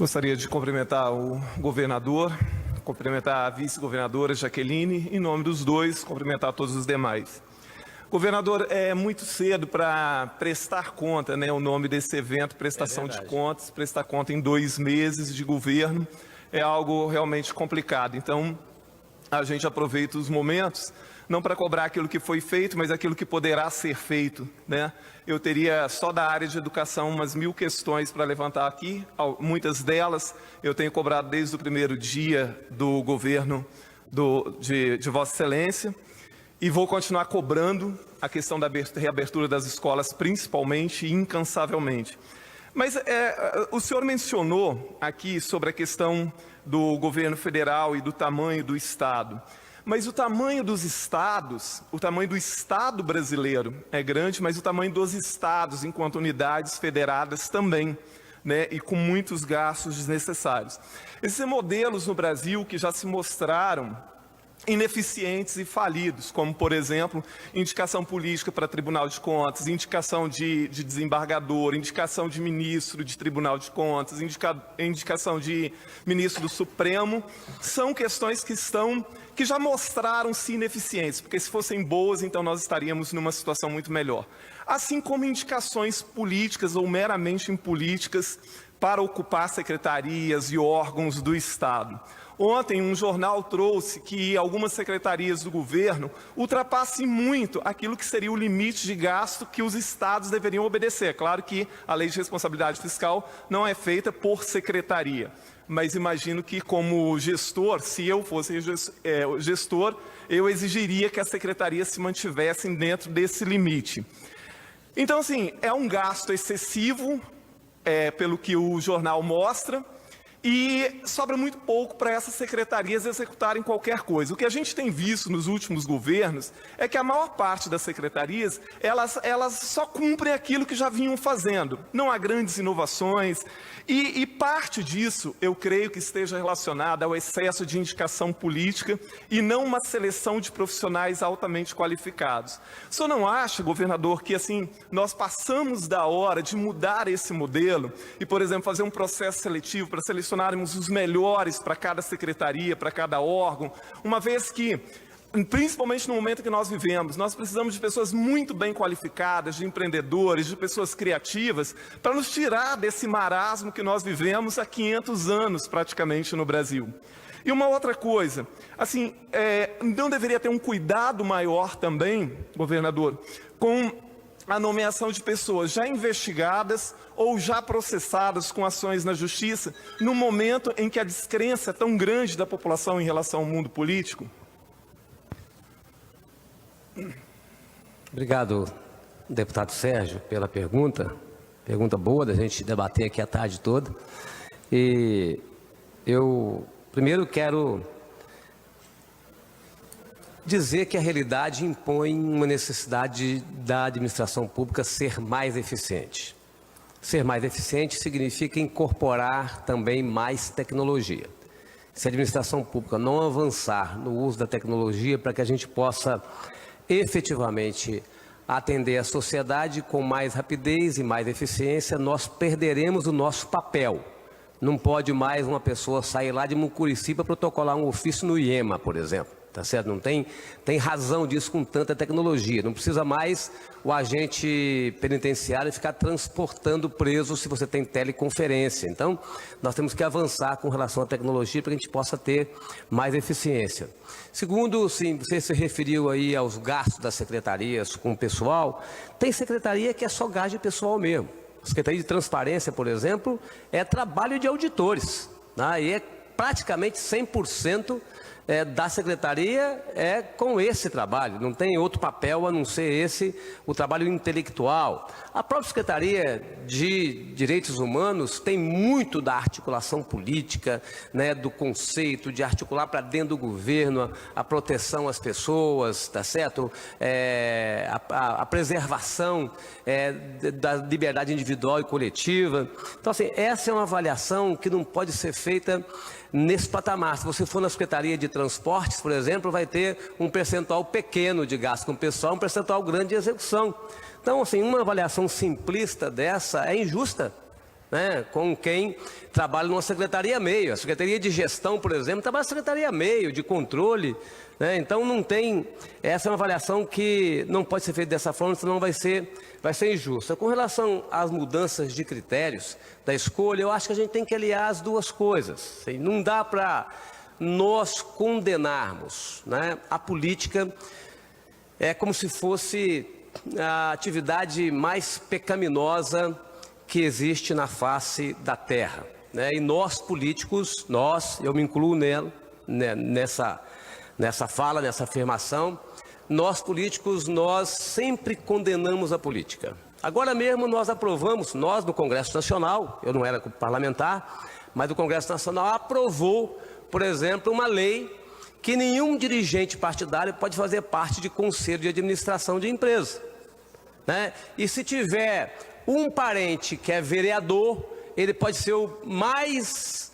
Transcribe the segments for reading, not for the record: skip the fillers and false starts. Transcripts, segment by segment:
Gostaria de cumprimentar o governador, cumprimentar a vice-governadora Jaqueline, em nome dos dois, cumprimentar todos os demais. Governador, é muito cedo para prestar conta, né, o nome desse evento, prestação de contas, prestar conta em 2 meses de governo, é algo realmente complicado. Então, a gente aproveita os momentos, não para cobrar aquilo que foi feito, mas aquilo que poderá ser feito, né? Eu teria só da área de educação umas 1000 questões para levantar aqui, muitas delas eu tenho cobrado desde o primeiro dia do governo de Vossa Excelência, e vou continuar cobrando a questão da reabertura das escolas, principalmente e incansavelmente. Mas o senhor mencionou aqui sobre a questão do governo federal e do tamanho do Estado. Mas o tamanho dos estados, o tamanho do Estado brasileiro é grande, mas o tamanho dos estados, enquanto unidades federadas também, né, e com muitos gastos desnecessários. Esses modelos no Brasil que já se mostraram ineficientes e falidos, como, por exemplo, indicação política para Tribunal de Contas, indicação de desembargador, indicação de ministro de Tribunal de Contas, indicação de ministro do Supremo, são questões que já mostraram-se ineficientes, porque se fossem boas, então nós estaríamos numa situação muito melhor. Assim como indicações políticas ou meramente impolíticas para ocupar secretarias e órgãos do Estado. Ontem, um jornal trouxe que algumas secretarias do governo ultrapassem muito aquilo que seria o limite de gasto que os estados deveriam obedecer. Claro que a lei de responsabilidade fiscal não é feita por secretaria, mas imagino que, como gestor, se eu fosse gestor, eu exigiria que as secretarias se mantivessem dentro desse limite. Então, assim, é um gasto excessivo, pelo que o jornal mostra, e sobra muito pouco para essas secretarias executarem qualquer coisa. O que a gente tem visto nos últimos governos é que a maior parte das secretarias, elas só cumprem aquilo que já vinham fazendo. Não há grandes inovações e parte disso eu creio que esteja relacionada ao excesso de indicação política e não uma seleção de profissionais altamente qualificados. O senhor não acha, governador, que assim nós passamos da hora de mudar esse modelo e, por exemplo, fazer um processo seletivo para selecionarmos os melhores para cada secretaria, para cada órgão, uma vez que, principalmente no momento que nós vivemos, nós precisamos de pessoas muito bem qualificadas, de empreendedores, de pessoas criativas, para nos tirar desse marasmo que nós vivemos há 500 anos praticamente no Brasil. E uma outra coisa, assim, não deveria ter um cuidado maior também, governador, com a nomeação de pessoas já investigadas ou já processadas com ações na justiça, no momento em que a descrença é tão grande da população em relação ao mundo político? Obrigado, deputado Sérgio, pela pergunta. Pergunta boa da gente debater aqui a tarde toda. E eu primeiro quero dizer que a realidade impõe uma necessidade da administração pública ser mais eficiente. Ser mais eficiente significa incorporar também mais tecnologia. Se a administração pública não avançar no uso da tecnologia para que a gente possa efetivamente atender a sociedade com mais rapidez e mais eficiência, nós perderemos o nosso papel. Não pode mais uma pessoa sair lá de Mucurici para protocolar um ofício no IEMA, por exemplo. Tá certo? Não tem razão disso com tanta tecnologia. Não precisa mais o agente penitenciário ficar transportando preso se você tem teleconferência. Então, nós temos que avançar com relação à tecnologia para que a gente possa ter mais eficiência. Segundo, sim, você se referiu aí aos gastos das secretarias com o pessoal. Tem secretaria que é só gasto de pessoal mesmo. A Secretaria de Transparência, por exemplo, é trabalho de auditores, né? E é praticamente 100% da secretaria com esse trabalho, não tem outro papel a não ser esse, o trabalho intelectual. A própria Secretaria de Direitos Humanos tem muito da articulação política, né, do conceito de articular para dentro do governo a proteção às pessoas, tá certo? A preservação da liberdade individual e coletiva. Então, assim, essa é uma avaliação que não pode ser feita nesse patamar. Se você for na Secretaria de Transportes, por exemplo, vai ter um percentual pequeno de gasto com o pessoal, um percentual grande de execução. Então, assim, uma avaliação simplista dessa é injusta. né, com quem trabalha numa secretaria meio. A Secretaria de Gestão, por exemplo, trabalha na Secretaria meio, de controle, né? Então não tem, essa é uma avaliação que não pode ser feita dessa forma, senão vai ser injusta. Com relação às mudanças de critérios da escolha, eu acho que a gente tem que aliar as duas coisas. Assim, não dá para nós condenarmos, né, a política como se fosse a atividade mais pecaminosa que existe na face da terra, né? E nós políticos, eu me incluo nessa fala, nessa afirmação, nós políticos, nós sempre condenamos a política. Agora mesmo nós aprovamos, nós do Congresso Nacional, eu não era parlamentar, mas o Congresso Nacional aprovou, por exemplo, uma lei que nenhum dirigente partidário pode fazer parte de conselho de administração de empresa, né? E se tiver um parente que é vereador, ele pode ser o mais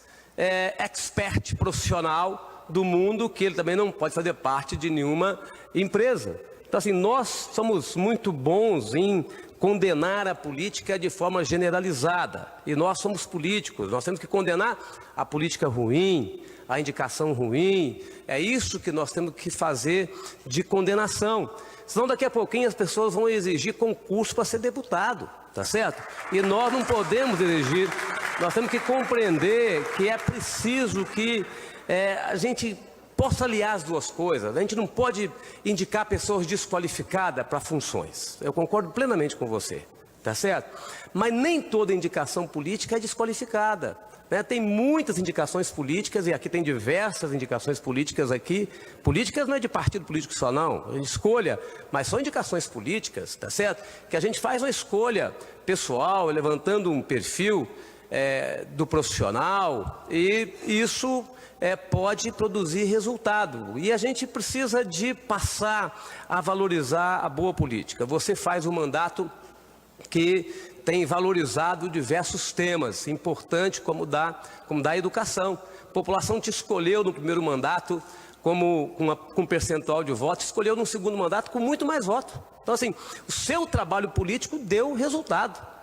expert profissional do mundo, que ele também não pode fazer parte de nenhuma empresa. Então, assim, nós somos muito bons em condenar a política de forma generalizada. E nós somos políticos, nós temos que condenar a política ruim, a indicação ruim. É isso que nós temos que fazer de condenação. Senão daqui a pouquinho as pessoas vão exigir concurso para ser deputado, tá certo? E nós não podemos exigir, nós temos que compreender que é preciso que a gente possa aliar as duas coisas. A gente não pode indicar pessoas desqualificadas para funções. Eu concordo plenamente com você, tá certo? Mas nem toda indicação política é desqualificada, né? Tem muitas indicações políticas, e aqui tem diversas indicações políticas aqui. Políticas não é de partido político só, não. A gente escolha, mas são indicações políticas, tá certo? Que a gente faz uma escolha pessoal, levantando um perfil do profissional, e isso pode produzir resultado. E a gente precisa de passar a valorizar a boa política. Você faz um mandato que tem valorizado diversos temas importantes, como da educação. A população te escolheu no primeiro mandato com um percentual de votos, escolheu no segundo mandato com muito mais votos. Então, assim, o seu trabalho político deu resultado.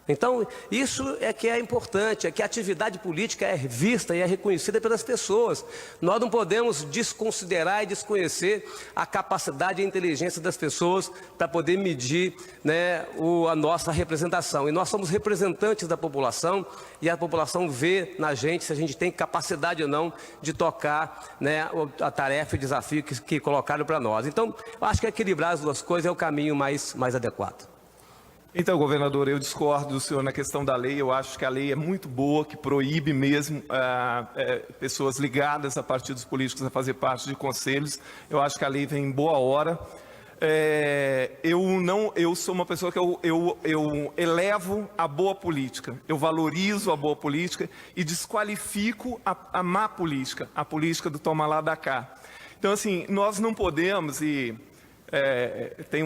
Então, isso é que é importante, é que a atividade política é vista e é reconhecida pelas pessoas. Nós não podemos desconsiderar e desconhecer a capacidade e a inteligência das pessoas para poder medir, né, a nossa representação. E nós somos representantes da população, e a população vê na gente se a gente tem capacidade ou não de tocar, né, a tarefa e o desafio que colocaram para nós. Então, eu acho que equilibrar as duas coisas é o caminho mais adequado. Então, governador, eu discordo do senhor na questão da lei. Eu acho que a lei é muito boa, que proíbe mesmo pessoas ligadas a partidos políticos a fazer parte de conselhos. Eu acho que a lei vem em boa hora. Eu sou uma pessoa que eu elevo a boa política, eu valorizo a boa política e desqualifico a má política, a política do toma lá da cá. Então, assim, nós não podemos tem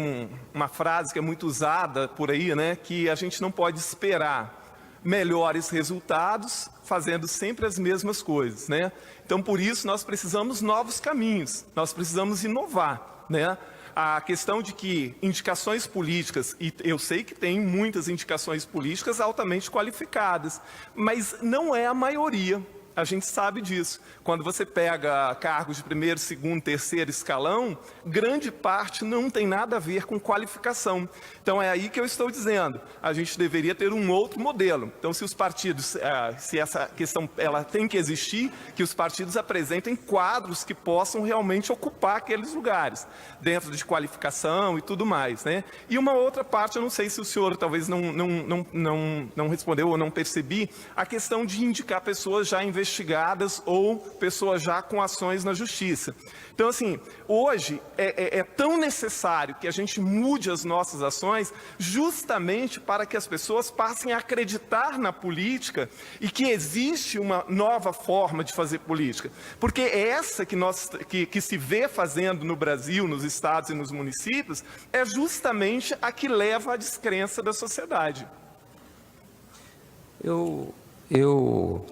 uma frase que é muito usada por aí, né, que a gente não pode esperar melhores resultados fazendo sempre as mesmas coisas, né? Então, por isso, nós precisamos novos caminhos, nós precisamos inovar, né? A questão de que indicações políticas, e eu sei que tem muitas indicações políticas altamente qualificadas, mas não é a maioria. A gente sabe disso. Quando você pega cargos de primeiro, segundo, terceiro escalão, grande parte não tem nada a ver com qualificação. Então é aí que eu estou dizendo, a gente deveria ter um outro modelo. Então se os partidos, se essa questão ela tem que existir, que os partidos apresentem quadros que possam realmente ocupar aqueles lugares, dentro de qualificação e tudo mais, né? E uma outra parte, eu não sei se o senhor talvez não respondeu ou não percebi, a questão de indicar pessoas já investigadas ou pessoas já com ações na justiça. Então, assim, hoje é tão necessário que a gente mude as nossas ações justamente para que as pessoas passem a acreditar na política e que existe uma nova forma de fazer política. Porque é essa que se vê fazendo no Brasil, nos estados e nos municípios, é justamente a que leva à descrença da sociedade. Eu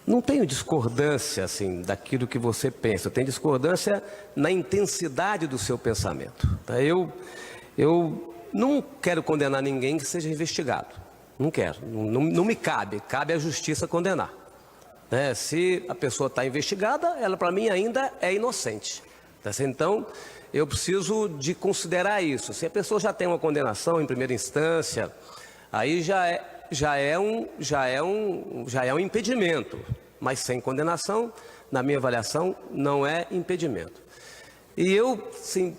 não tenho discordância assim daquilo que você pensa, eu tenho discordância na intensidade do seu pensamento. Tá? Eu não quero condenar ninguém que seja investigado. Não quero, não me cabe à justiça condenar. Né? Se a pessoa está investigada, ela para mim ainda é inocente. Então, eu preciso de considerar isso. Se a pessoa já tem uma condenação em primeira instância, aí já é um impedimento. Mas sem condenação, na minha avaliação, não é impedimento. E eu, sim,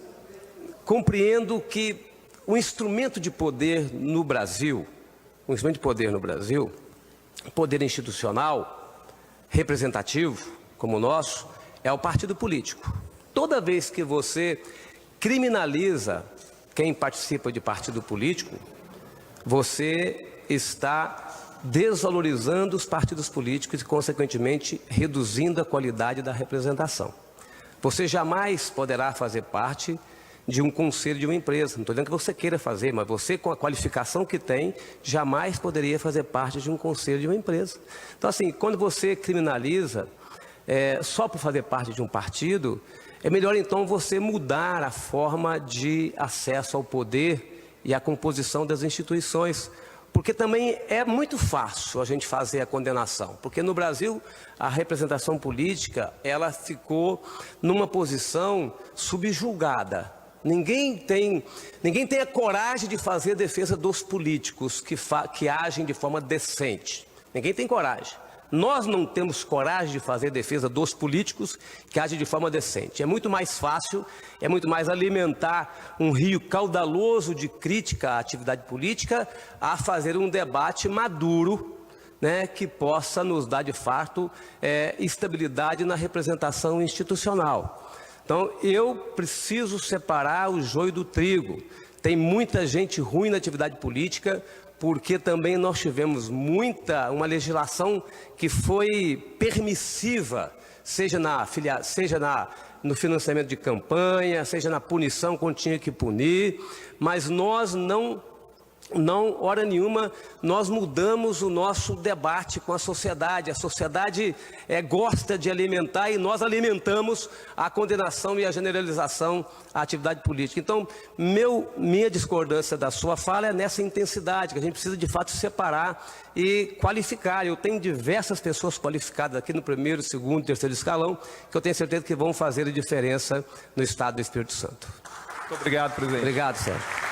compreendo que o instrumento de poder no Brasil, poder institucional, representativo, como o nosso, é o partido político. Toda vez que você criminaliza quem participa de partido político, você está desvalorizando os partidos políticos e, consequentemente, reduzindo a qualidade da representação. Você jamais poderá fazer parte de um conselho de uma empresa. Não estou dizendo que você queira fazer, mas você, com a qualificação que tem, jamais poderia fazer parte de um conselho de uma empresa. Então, assim, quando você criminaliza só por fazer parte de um partido, é melhor, então, você mudar a forma de acesso ao poder e à composição das instituições. Porque também é muito fácil a gente fazer a condenação, porque no Brasil a representação política ela ficou numa posição subjugada. Ninguém tem a coragem de fazer a defesa dos políticos que agem de forma decente. Ninguém tem coragem. Nós não temos coragem de fazer defesa dos políticos que agem de forma decente. É muito mais fácil, é muito mais alimentar um rio caudaloso de crítica à atividade política a fazer um debate maduro, né, que possa nos dar de fato estabilidade na representação institucional. Então, eu preciso separar o joio do trigo. Tem muita gente ruim na atividade política, porque também nós tivemos uma legislação que foi permissiva, seja no financiamento de campanha, seja na punição quando tinha que punir, mas nós não, hora nenhuma, nós mudamos o nosso debate com a sociedade. A sociedade gosta de alimentar e nós alimentamos a condenação e a generalização à atividade política. Então, minha discordância da sua fala é nessa intensidade, que a gente precisa de fato separar e qualificar. Eu tenho diversas pessoas qualificadas aqui no primeiro, segundo, terceiro escalão, que eu tenho certeza que vão fazer a diferença no Estado do Espírito Santo. Muito obrigado, presidente. Obrigado, Sérgio.